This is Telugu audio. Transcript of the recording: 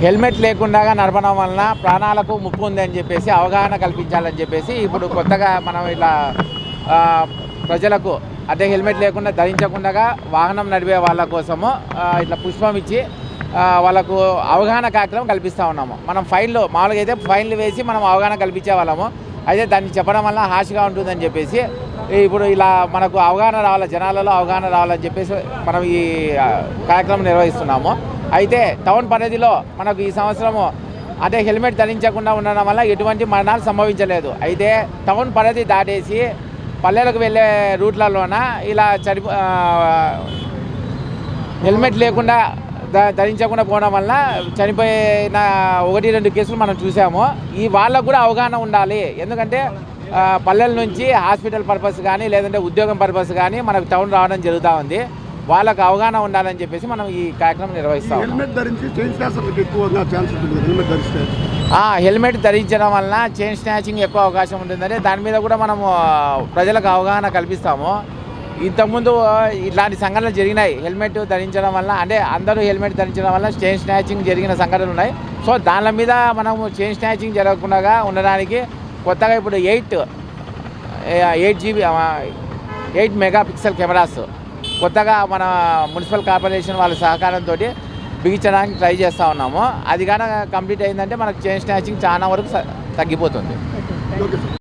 హెల్మెట్ లేకుండా నడపడం వలన ప్రాణాలకు ముప్పు ఉందని చెప్పేసి అవగాహన కల్పించాలని చెప్పేసి ఇప్పుడు కొత్తగా మనం ఇలా ప్రజలకు అంటే హెల్మెట్ లేకుండా ధరించకుండా వాహనం నడిపే వాళ్ళ కోసము ఇట్లా పుష్పం ఇచ్చి వాళ్ళకు అవగాహన కార్యక్రమం కల్పిస్తూ ఉన్నాము. మనం మామూలుగా అయితే ఫైన్లు వేసి మనం అవగాహన కల్పించే వాళ్ళము. అయితే దాన్ని చెప్పడం వల్ల హాషిగా ఉంటుందని చెప్పేసి ఇప్పుడు ఇలా మనకు అవగాహన రావాలి, జనాలలో అవగాహన రావాలని చెప్పేసి మనం ఈ కార్యక్రమం నిర్వహిస్తున్నాము. అయితే టౌన్ పరిధిలో మనకు ఈ సంవత్సరము అంటే హెల్మెట్ ధరించకుండా ఉండడం వల్ల ఎటువంటి మరణాలు సంభవించలేదు. అయితే టౌన్ పరిధి దాటేసి పల్లెలకు వెళ్ళే రూట్లలోన ఇలా హెల్మెట్ లేకుండా ధరించకుండా పోవడం వల్ల చనిపోయిన 1-2 కేసులు మనం చూసాము. ఈ వాళ్ళకు కూడా అవగాహన ఉండాలి. ఎందుకంటే పల్లెల నుంచి హాస్పిటల్ పర్పస్ కానీ లేదంటే ఉద్యోగం పర్పస్ కానీ మనకు టౌన్ రావడం జరుగుతూ ఉంది. వాళ్ళకు అవగాహన ఉండాలని చెప్పేసి మనం ఈ కార్యక్రమం నిర్వహిస్తాం. హెల్మెట్ ధరించడం వలన చైన్ స్నాచింగ్ ఎక్కువ అవకాశం ఉంటుందని దాని మీద కూడా మనము ప్రజలకు అవగాహన కల్పిస్తాము. ఇంతకుముందు ఇట్లాంటి సంఘటనలు జరిగినాయి. హెల్మెట్ ధరించడం వల్ల అంటే అందరూ హెల్మెట్ ధరించడం వల్ల చైన్ స్నాచింగ్ జరిగిన సంఘటనలు ఉన్నాయి. సో దాని మీద మనము చైన్ స్నాచింగ్ జరగకుండా ఉండడానికి కొత్తగా ఇప్పుడు 8 మెగాపిక్సెల్ కెమెరాస్ కొత్తగా మన మున్సిపల్ కార్పొరేషన్ వాళ్ళ సహకారంతో బిగించడానికి ట్రై చేస్తూ ఉన్నాము. అది కానీ కంప్లీట్ అయిందంటే మనకు చైన్ స్నాచింగ్ చాలా వరకు తగ్గిపోతుంది.